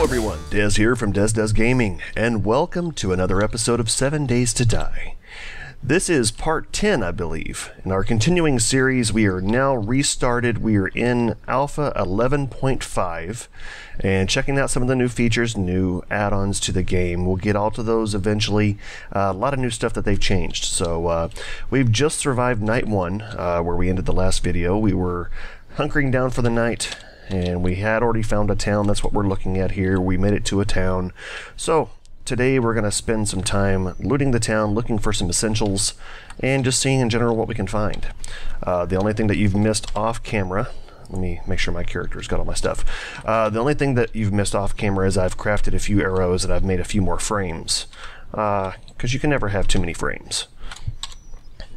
Hello everyone, Des here from Des Does Gaming, and welcome to another episode of 7 Days to Die. This is part 10, I believe. In our continuing series, we are now restarted. We are in Alpha 11.5 and checking out some of the new features, new add-ons to the game. We'll get all to those eventually. A lot of new stuff that they've changed. So we've just survived night 1, where we ended the last video. We were hunkering down for the night, and we had already found a town. That's what we're looking at here. We made it to a town. So today we're going to spend some time looting the town, looking for some essentials, and just seeing in general what we can find. The only thing that you've missed off camera, let me make sure my character's got all my stuff. The only thing that you've missed off camera is I've crafted a few arrows and I've made a few more frames. Because you can never have too many frames.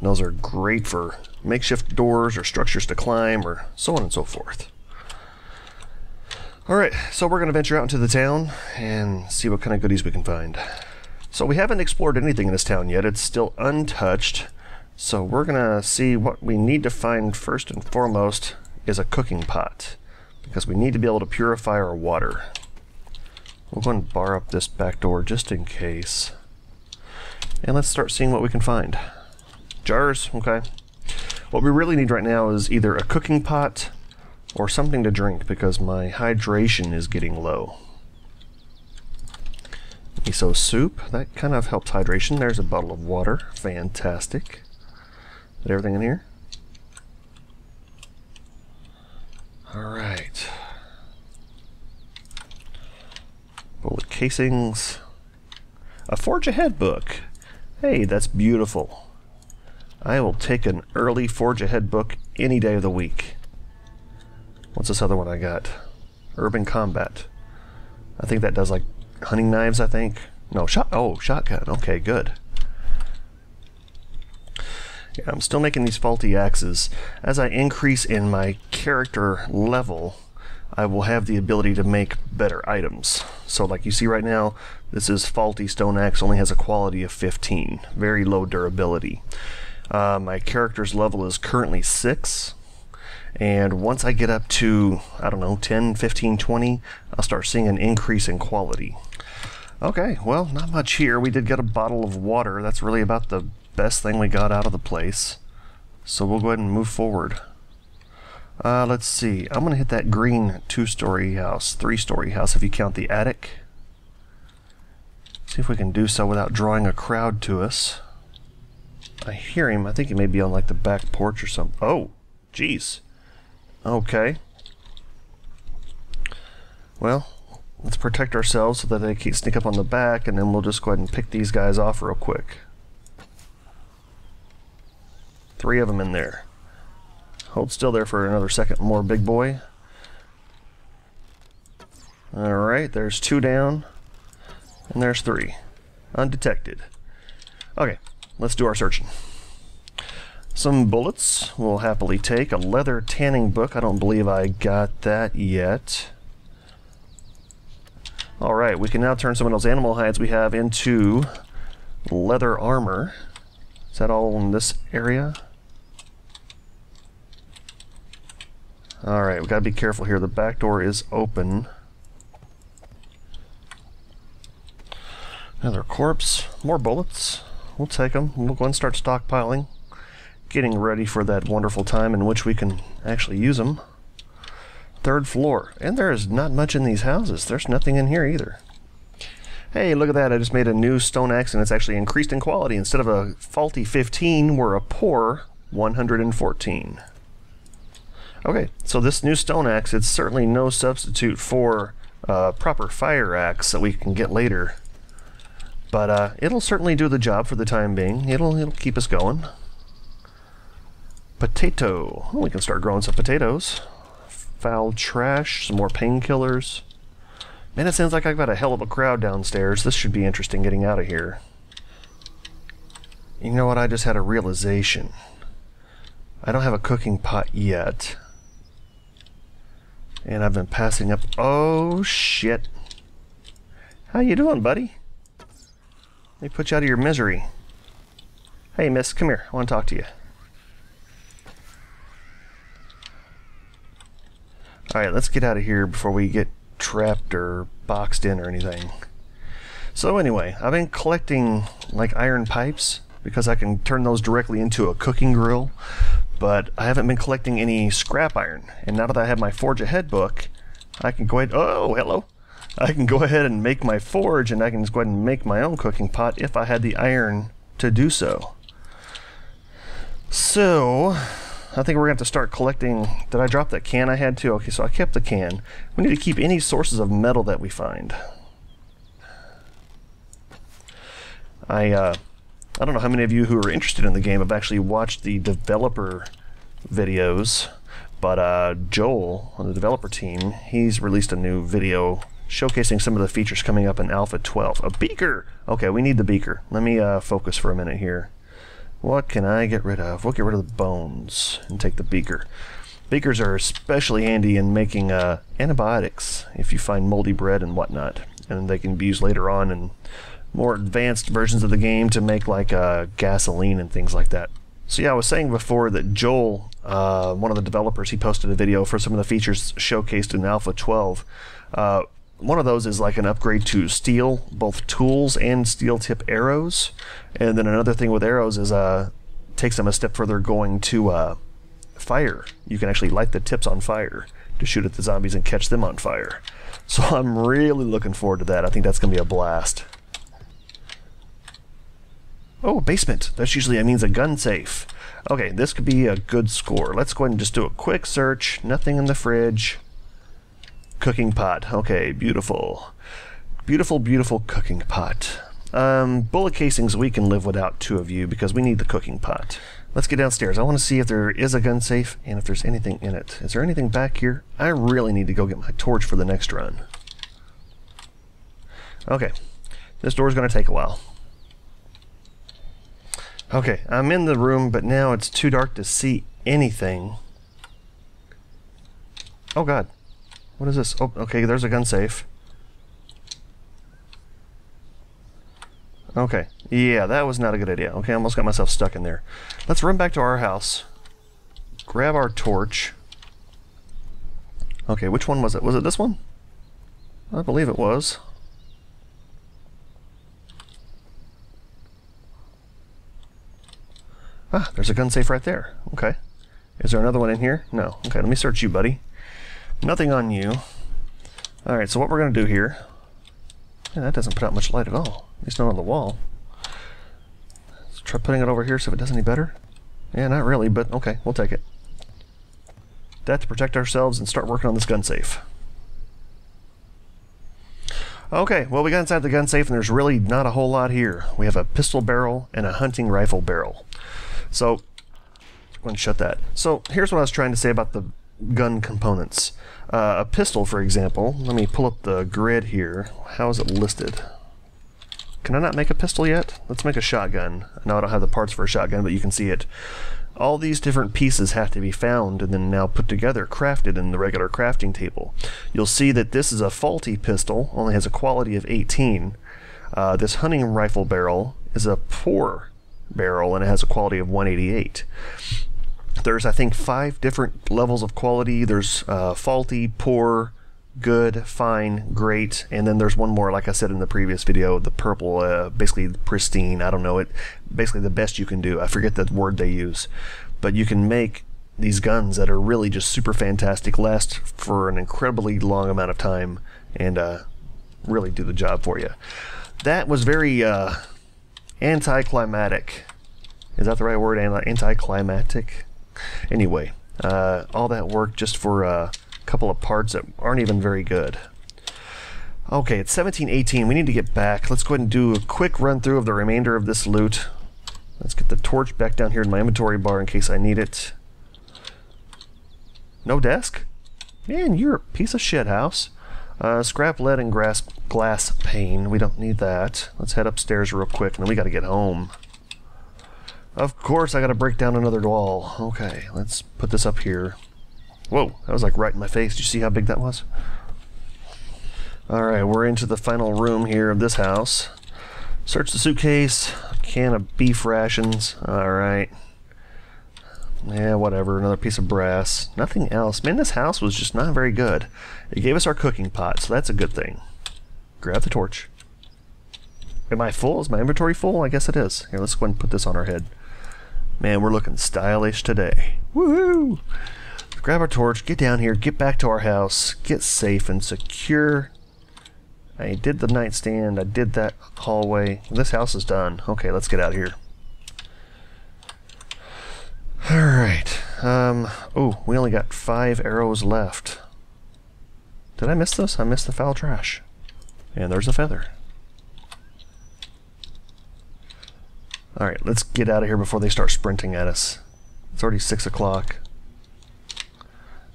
Those are great for makeshift doors or structures to climb or so on and so forth. Alright, so we're going to venture out into the town and see what kind of goodies we can find. So we haven't explored anything in this town yet. It's still untouched. So we're going to see what we need to find first and foremost is a cooking pot. Because we need to be able to purify our water. We'll go and bar up this back door just in case. And let's start seeing what we can find. Jars, okay. What we really need right now is either a cooking pot or something to drink, because my hydration is getting low. Miso soup, that kind of helps hydration. There's a bottle of water, fantastic. Is everything in here? Alright. Bullet casings. A Forge Ahead book. Hey, that's beautiful. I will take an early Forge Ahead book any day of the week. What's this other one I got? Urban Combat. I think that does like hunting knives, I think. No, shotgun. Okay, good. Yeah, I'm still making these faulty axes. As I increase in my character level, I will have the ability to make better items. So like you see right now, this is faulty stone axe, only has a quality of 15. Very low durability. My character's level is currently 6. And once I get up to, I don't know, 10, 15, 20, I'll start seeing an increase in quality. Okay, well, not much here. We did get a bottle of water. That's really about the best thing we got out of the place. So we'll go ahead and move forward. Let's see. I'm going to hit that green 2-story house, 3-story house if you count the attic. See if we can do so without drawing a crowd to us. I hear him. I think he may be on like the back porch or something. Oh, jeez. Okay. Well, let's protect ourselves so that they can't sneak up on the back, and then we'll just go ahead and pick these guys off real quick. 3 of them in there. Hold still there for another second more, big boy. Alright, there's 2 down, and there's 3. Undetected. Okay, let's do our searching. Some bullets we'll happily take. A leather tanning book. I don't believe I got that yet. Alright, we can now turn some of those animal hides we have into leather armor. Is that all in this area? Alright, we gotta be careful here. The back door is open. Another corpse. More bullets. We'll take them. We'll go and start stockpiling. Getting ready for that wonderful time in which we can actually use them. 3rd floor. And there is not much in these houses. There's nothing in here either. Hey, look at that. I just made a new stone axe and it's actually increased in quality. Instead of a faulty 15, we're a poor 114. Okay, so this new stone axe, it's certainly no substitute for a proper fire axe that we can get later. But it'll certainly do the job for the time being. It'll keep us going. Potato. Well, we can start growing some potatoes. Foul trash, some more painkillers. Man, it sounds like I've got a hell of a crowd downstairs. This should be interesting getting out of here. You know what? I just had a realization. I don't have a cooking pot yet. And I've been passing up. Oh, shit. How you doing, buddy? Let me put you out of your misery. Hey, miss, come here. I want to talk to you. Alright, let's get out of here before we get trapped or boxed in or anything. So anyway, I've been collecting like iron pipes because I can turn those directly into a cooking grill, but I haven't been collecting any scrap iron. And now that I have my Forge Ahead book, I can go ahead, oh, hello! I can go ahead and make my forge, and I can just go ahead and make my own cooking pot if I had the iron to do so. So, I think we're going to have to start collecting. Did I drop that can I had too? Okay, so I kept the can. We need to keep any sources of metal that we find. I don't know how many of you who are interested in the game have actually watched the developer videos, but Joel on the developer team, he's released a new video showcasing some of the features coming up in Alpha 12. A beaker! Okay, we need the beaker. Let me focus for a minute here. What can I get rid of? We'll get rid of the bones and take the beaker. Beakers are especially handy in making antibiotics if you find moldy bread and whatnot, and they can be used later on in more advanced versions of the game to make like gasoline and things like that. So yeah, I was saying before that Joel, one of the developers, he posted a video for some of the features showcased in Alpha 12. One of those is like an upgrade to steel, both tools and steel tip arrows. And then another thing with arrows is takes them a step further, going to fire. You can actually light the tips on fire to shoot at the zombies and catch them on fire. So I'm really looking forward to that. I think that's going to be a blast. Oh, a basement. That usually means a gun safe. Okay, this could be a good score. Let's go ahead and just do a quick search. Nothing in the fridge. Cooking pot. Okay, beautiful. Beautiful, beautiful cooking pot. Bullet casings we can live without 2 of you because we need the cooking pot. Let's get downstairs. I want to see if there is a gun safe and if there's anything in it. Is there anything back here? I really need to go get my torch for the next run. Okay, this door's going to take a while. Okay, I'm in the room, but now it's too dark to see anything. Oh god. What is this? Oh, okay, there's a gun safe. Okay, yeah, that was not a good idea. Okay, I almost got myself stuck in there. Let's run back to our house. Grab our torch. Okay, which one was it? Was it this one? I believe it was. Ah, there's a gun safe right there. Okay. Is there another one in here? No. Okay, let me search you, buddy. Nothing on you. Alright, so what we're going to do here... Yeah, that doesn't put out much light at all. At least not on the wall. Let's try putting it over here, see if it does any better. Yeah, not really, but okay, we'll take it. That to protect ourselves and start working on this gun safe. Okay, well, we got inside the gun safe and there's really not a whole lot here. We have a pistol barrel and a hunting rifle barrel. So, I'm going to shut that. So, here's what I was trying to say about the gun components. A pistol, for example, let me pull up the grid here. How is it listed? Can I not make a pistol yet? Let's make a shotgun. No, I don't have the parts for a shotgun, but you can see it. All these different pieces have to be found and then now put together, crafted in the regular crafting table. You'll see that this is a faulty pistol, only has a quality of 18. This hunting rifle barrel is a poor barrel and it has a quality of 188. There's, I think, 5 different levels of quality. There's faulty, poor, good, fine, great, and then there's one more, like I said in the previous video, the purple, basically pristine. I don't know, it basically the best you can do. I forget the word they use. But you can make these guns that are really just super fantastic, last for an incredibly long amount of time, and really do the job for you. That was very anticlimactic. Is that the right word? Anticlimactic? Anyway, all that work just for a couple of parts that aren't even very good. Okay, it's 17:18. We need to get back. Let's go ahead and do a quick run through of the remainder of this loot. Let's get the torch back down here in my inventory bar in case I need it. No desk? Man, you're a piece of shit, house. Scrap lead and glass pane. We don't need that. Let's head upstairs real quick, and then we gotta get home. Of course, I gotta break down another wall. Okay, let's put this up here. Whoa, that was like right in my face. Did you see how big that was? Alright, we're into the final room here of this house. Search the suitcase. Can of beef rations. Alright. Yeah, whatever. Another piece of brass. Nothing else. Man, this house was just not very good. It gave us our cooking pot, so that's a good thing. Grab the torch. Am I full? Is my inventory full? I guess it is. Here, let's go ahead and put this on our head. Man, we're looking stylish today. Woohoo! Grab our torch, get down here, get back to our house, get safe and secure. I did the nightstand, I did that hallway. This house is done. Okay, let's get out of here. Alright. Oh, we only got 5 arrows left. Did I miss this? I missed the foul trash. And there's a feather. Alright, let's get out of here before they start sprinting at us. It's already 6 o'clock.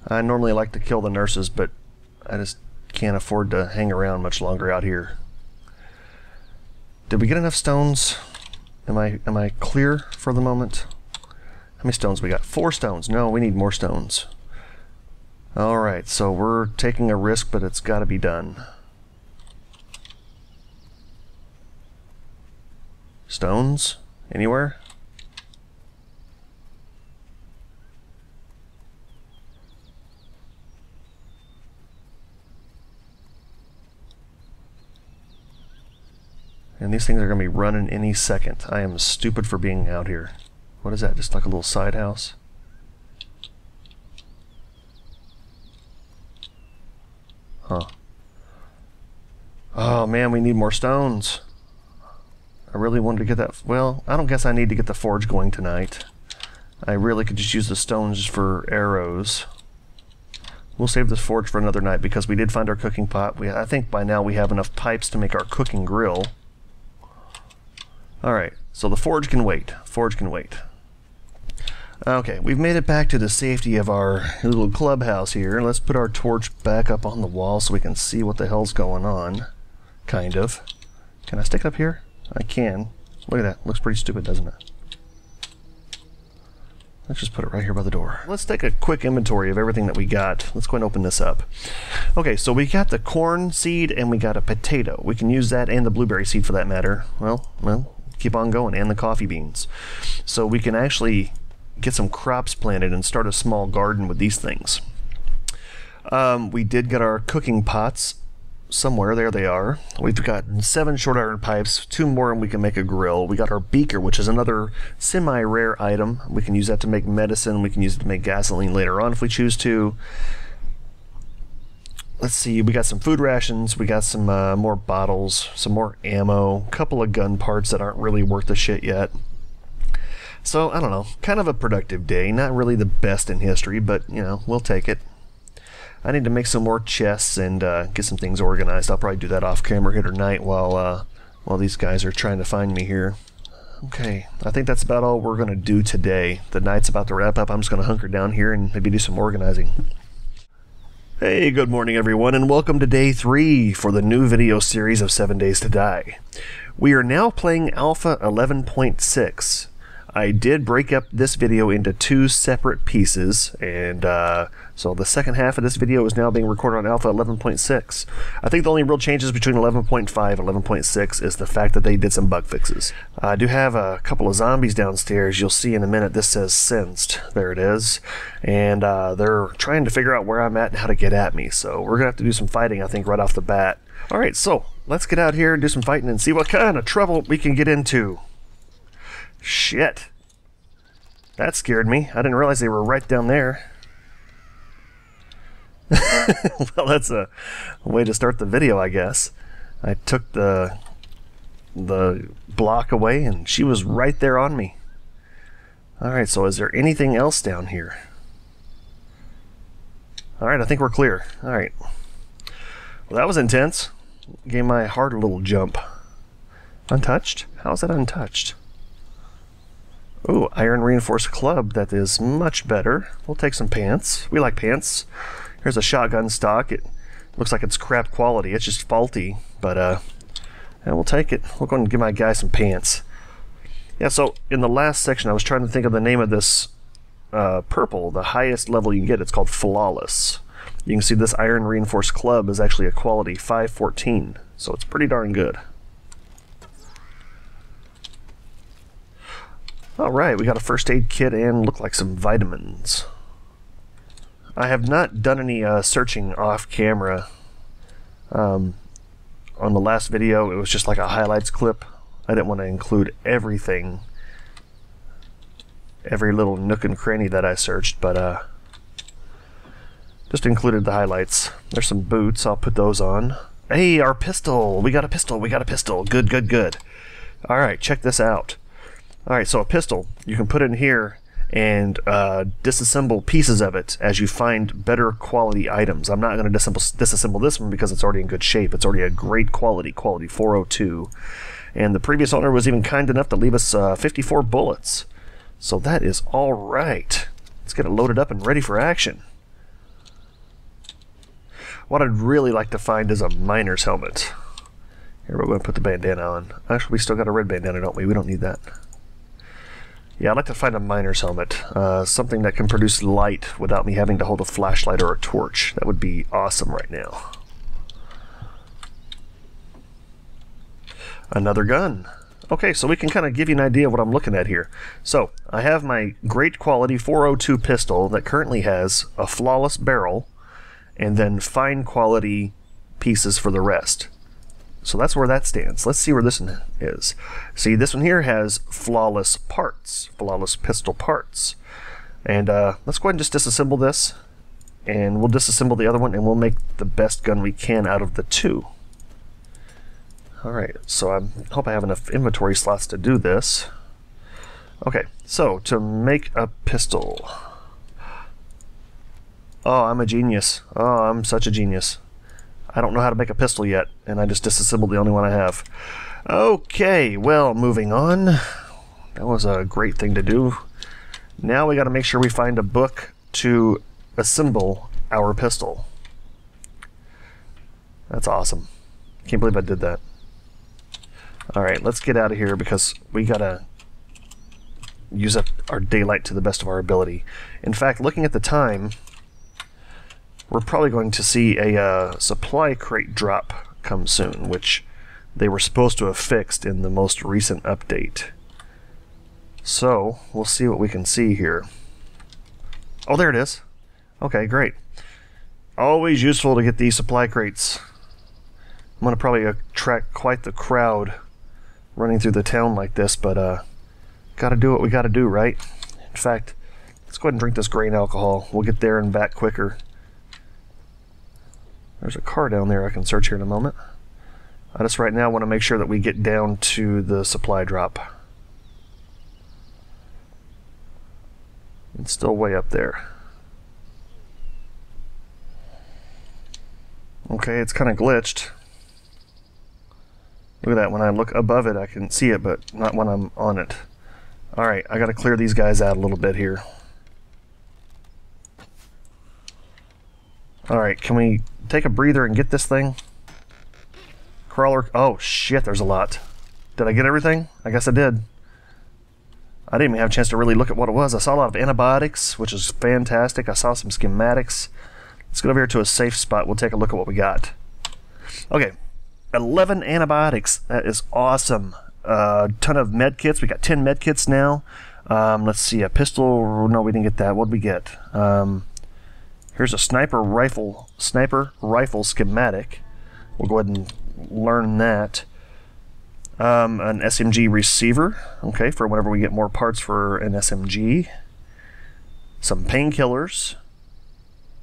I normally like to kill the nurses, but I just can't afford to hang around much longer out here. Did we get enough stones? Am I clear for the moment? How many stones we got? 4 stones. No, we need more stones. Alright, so we're taking a risk, but it's got to be done. Stones? Anywhere? And these things are going to be running any second. I am stupid for being out here. What is that? Just like a little side house? Huh. Oh man, we need more stones. I really wanted to get that. Well, I don't guess I need to get the forge going tonight. I really could just use the stones for arrows. We'll save this forge for another night because we did find our cooking pot. I think by now we have enough pipes to make our cooking grill. Alright, so the forge can wait. Forge can wait. Okay, we've made it back to the safety of our little clubhouse here. Let's put our torch back up on the wall so we can see what the hell's going on. Kind of. Can I stick it up here? I can. Look at that. Looks pretty stupid, doesn't it? Let's just put it right here by the door. Let's take a quick inventory of everything that we got. Let's go ahead and open this up. Okay, so we got the corn seed and we got a potato. We can use that and the blueberry seed for that matter. Well, keep on going, and the coffee beans. So we can actually get some crops planted and start a small garden with these things. We did get our cooking pots somewhere. There they are. We've got 7 short iron pipes, 2 more and we can make a grill. We got our beaker, which is another semi-rare item. We can use that to make medicine. We can use it to make gasoline later on if we choose to. Let's see, we got some food rations, we got some more bottles, some more ammo, a couple of gun parts that aren't really worth the shit yet. So, I don't know, kind of a productive day. Not really the best in history, but, you know, we'll take it. I need to make some more chests and get some things organized. I'll probably do that off camera here tonight while these guys are trying to find me here. Okay, I think that's about all we're going to do today. The night's about to wrap up. I'm just going to hunker down here and maybe do some organizing. Hey, good morning everyone, and welcome to day 3 for the new video series of 7 Days to Die. We are now playing Alpha 11.6. I did break up this video into 2 separate pieces, and so the second half of this video is now being recorded on Alpha 11.6. I think the only real changes between 11.5 and 11.6 is the fact that they did some bug fixes. I do have a couple of zombies downstairs. You'll see in a minute. This says sensed. There it is. And they're trying to figure out where I'm at and how to get at me, so we're gonna have to do some fighting, I think, right off the bat. Alright, so let's get out here and do some fighting and see what kind of trouble we can get into. Shit. That scared me. I didn't realize they were right down there. Well, that's a way to start the video, I guess. I took the block away and she was right there on me. Alright, so is there anything else down here? Alright, I think we're clear. Alright. Well, that was intense. Gave my heart a little jump. Untouched? How is that untouched? Ooh, iron reinforced club. That is much better. We'll take some pants. We like pants. Here's a shotgun stock. It looks like it's crap quality. It's just faulty, but yeah, we'll take it. We'll go and give my guy some pants. Yeah, so in the last section I was trying to think of the name of this purple, the highest level you can get. It's called Flawless. You can see this iron reinforced club is actually a quality 514, so it's pretty darn good. Alright, we got a first aid kit and look like some vitamins. I have not done any searching off camera. On the last video, it was just like a highlights clip. I didn't want to include everything, every little nook and cranny that I searched, but just included the highlights. There's some boots, I'll put those on. Hey, our pistol! We got a pistol, we got a pistol. Good, good, good. Alright, check this out. Alright, so a pistol, you can put it in here and disassemble pieces of it as you find better quality items. I'm not going to disassemble this one because it's already in good shape. It's already a great quality 402. And the previous owner was even kind enough to leave us 54 bullets. So that is alright. Let's get it loaded up and ready for action. What I'd really like to find is a miner's helmet. Here, we're going to put the bandana on. Actually, we still got a red bandana, don't we? We don't need that. Yeah, I'd like to find a miner's helmet. Something that can produce light without me having to hold a flashlight or a torch. That would be awesome right now. Another gun. Okay, so we can kind of give you an idea of what I'm looking at here. So, I have my great quality 402 pistol that currently has a flawless barrel and then fine quality pieces for the rest. So that's where that stands. Let's see where this one is. See, this one here has flawless parts, flawless pistol parts. And let's go ahead and just disassemble this, and we'll disassemble the other one, and we'll make the best gun we can out of the two. Alright, so I hope I have enough inventory slots to do this. Okay, so to make a pistol. Oh, I'm a genius. Oh, I'm such a genius. I don't know how to make a pistol yet, and I just disassembled the only one I have. Okay, well, moving on. That was a great thing to do. Now we got to make sure we find a book to assemble our pistol. That's awesome. Can't believe I did that. Alright, let's get out of here because we got to use up our daylight to the best of our ability. In fact, looking at the time, we're probably going to see a supply crate drop come soon, which they were supposed to have fixed in the most recent update. So, we'll see what we can see here. Oh, there it is. Okay, great. Always useful to get these supply crates. I'm going to probably attract quite the crowd running through the town like this, but gotta do what we gotta do, right? In fact, let's go ahead and drink this grain alcohol. We'll get there and back quicker. There's a car down there I can search here in a moment. I just right now want to make sure that we get down to the supply drop. It's still way up there. Okay, it's kind of glitched. Look at that, when I look above it I can see it, but not when I'm on it. Alright, I gotta clear these guys out a little bit here. Alright, can we take a breather and get this thing? Crawler, oh shit, there's a lot. Did I get everything? I guess I did. I didn't even have a chance to really look at what it was. I saw a lot of antibiotics, which is fantastic. I saw some schematics. Let's get over here to a safe spot. We'll take a look at what we got. Okay, 11 antibiotics. That is awesome. A ton of med kits. We got 10 med kits now. Let's see, a pistol. No, we didn't get that. What did we get? Here's a sniper rifle schematic. We'll go ahead and learn that. An SMG receiver, okay, for whenever we get more parts for an SMG. Some painkillers.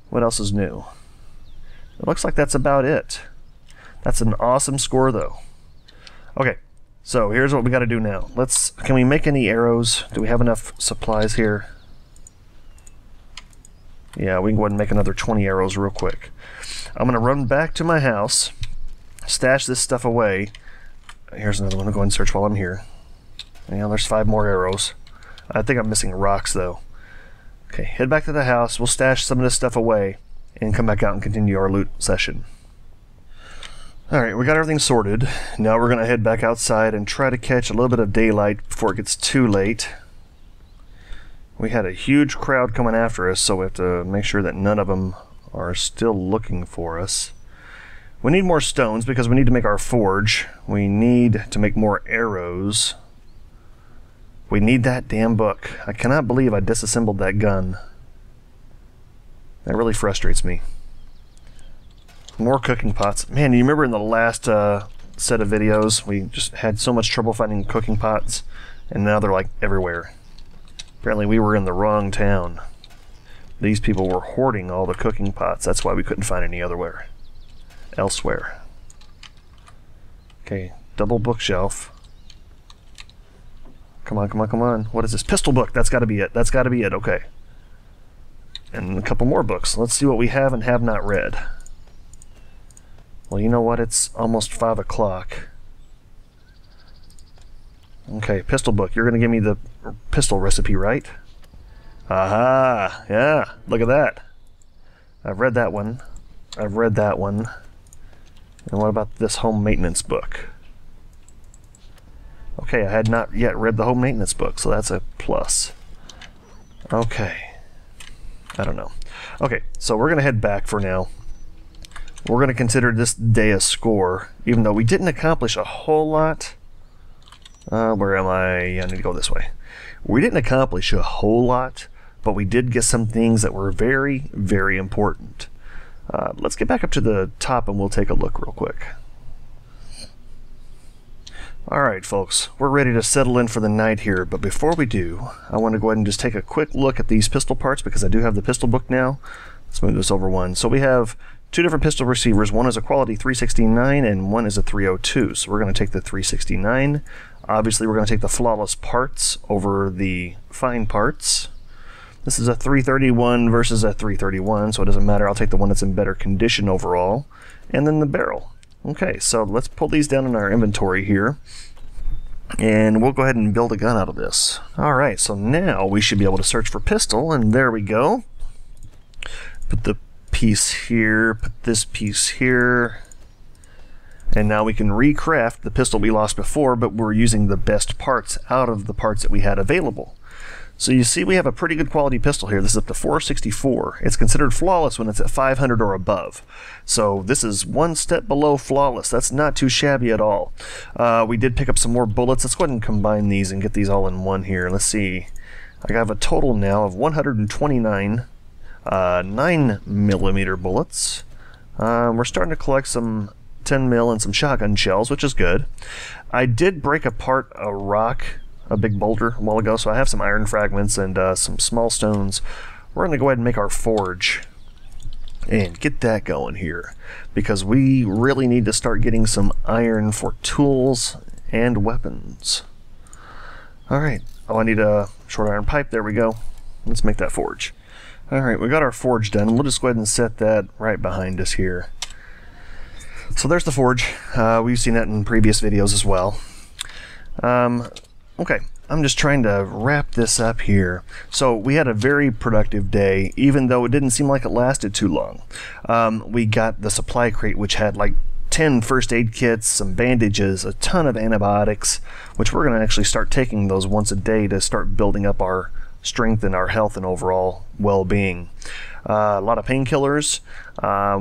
What else is new? It looks like that's about it. That's an awesome score, though. Okay, so here's what we got to do now. Can we make any arrows? Do we have enough supplies here? Yeah, we can go ahead and make another 20 arrows real quick. I'm going to run back to my house, stash this stuff away. Here's another one. I'll go ahead and search while I'm here. Yeah, there's 5 more arrows. I think I'm missing rocks, though. Okay, head back to the house. We'll stash some of this stuff away and come back out and continue our loot session. Alright, we got everything sorted. Now we're going to head back outside and try to catch a little bit of daylight before it gets too late. We had a huge crowd coming after us, so we have to make sure that none of them are still looking for us. We need more stones because we need to make our forge. We need to make more arrows. We need that damn book. I cannot believe I disassembled that gun. That really frustrates me. More cooking pots. Man, you remember in the last set of videos, we just had so much trouble finding cooking pots, and now they're like everywhere. Apparently we were in the wrong town. These people were hoarding all the cooking pots. That's why we couldn't find any elsewhere. Okay, double bookshelf. Come on, come on, come on. What is this? Pistol book. That's got to be it. That's got to be it. Okay. And a couple more books. Let's see what we have and have not read. Well, you know what? It's almost 5 o'clock. Okay, pistol book. You're going to give me the pistol recipe, right? Aha! Yeah, look at that. I've read that one. I've read that one. And what about this home maintenance book? Okay, I had not yet read the home maintenance book, so that's a plus. Okay. I don't know. Okay, so we're going to head back for now. We're going to consider this day a score, even though we didn't accomplish a whole lot. Where am I? I need to go this way. We didn't accomplish a whole lot, but we did get some things that were very, very important. Let's get back up to the top and we'll take a look real quick. Alright folks, we're ready to settle in for the night here, but before we do, I want to go ahead and just take a quick look at these pistol parts because I do have the pistol book now. Let's move this over one. So we have two different pistol receivers. One is a quality 369 and one is a 302. So we're going to take the 369. Obviously we're going to take the flawless parts over the fine parts. This is a 331 versus a 331, so it doesn't matter. I'll take the one that's in better condition overall. And then the barrel. Okay, so let's pull these down in our inventory here. And we'll go ahead and build a gun out of this. Alright, so now we should be able to search for pistol, and there we go. Put the piece here, put this piece here. And now we can recraft the pistol we lost before, but we're using the best parts out of the parts that we had available. So you see we have a pretty good quality pistol here. This is up to 464. It's considered flawless when it's at 500 or above. So this is one step below flawless. That's not too shabby at all. We did pick up some more bullets. Let's go ahead and combine these and get these all in one here. Let's see. I have a total now of 129 9mm bullets. We're starting to collect some 10mm and some shotgun shells, which is good. I did break apart a rock, a big boulder, a while ago, so I have some iron fragments and some small stones. We're going to go ahead and make our forge and get that going here, because we really need to start getting some iron for tools and weapons. Alright, oh, I need a short iron pipe. There we go. Let's make that forge. Alright, we got our forge done. We'll just go ahead and set that right behind us here. So there's the forge. We've seen that in previous videos as well. Okay, I'm just trying to wrap this up here. So we had a very productive day, even though it didn't seem like it lasted too long. We got the supply crate, which had like 10 first aid kits, some bandages, a ton of antibiotics, which we're going to actually start taking those once a day to start building up our strength and our health and overall well-being. A lot of painkillers.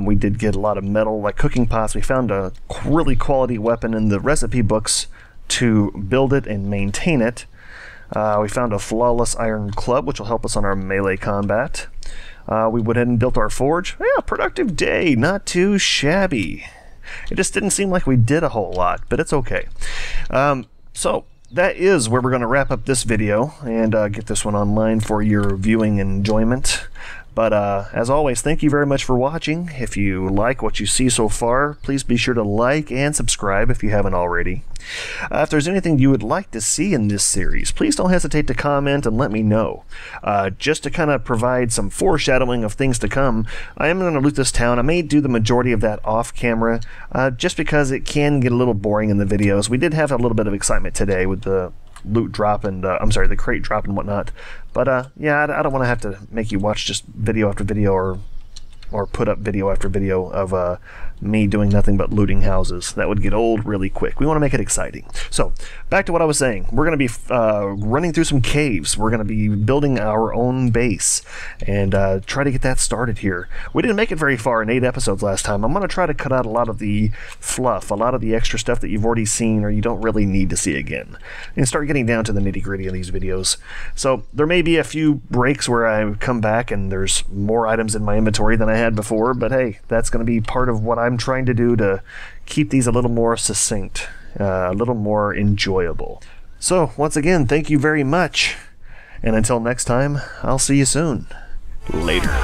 We did get a lot of metal, like cooking pots. We found a really quality weapon in the recipe books to build it and maintain it. We found a flawless iron club, which will help us on our melee combat. We went ahead and built our forge. Yeah, productive day, not too shabby. It just didn't seem like we did a whole lot, but it's okay. So that is where we're going to wrap up this video and get this one online for your viewing enjoyment. But as always, thank you very much for watching. If you like what you see so far, please be sure to like and subscribe if you haven't already. If there's anything you would like to see in this series, please don't hesitate to comment and let me know. Just to kind of provide some foreshadowing of things to come, I am going to loot this town. I may do the majority of that off camera, just because it can get a little boring in the videos. We did have a little bit of excitement today with the loot drop and the crate drop and whatnot, but yeah, I don't want to have to make you watch just video after video or put up video after video of me doing nothing but looting houses. That would get old really quick. We want to make it exciting. So, back to what I was saying. We're going to be running through some caves. We're going to be building our own base and try to get that started here. We didn't make it very far in 8 episodes last time. I'm going to try to cut out a lot of the fluff, a lot of the extra stuff that you've already seen or you don't really need to see again, and start getting down to the nitty-gritty of these videos. So there may be a few breaks where I come back and there's more items in my inventory than I had before, but hey, that's going to be part of what I'm trying to do to keep these a little more succinct, a little more enjoyable. So once again, thank you very much, and until next time, I'll see you soon. Later.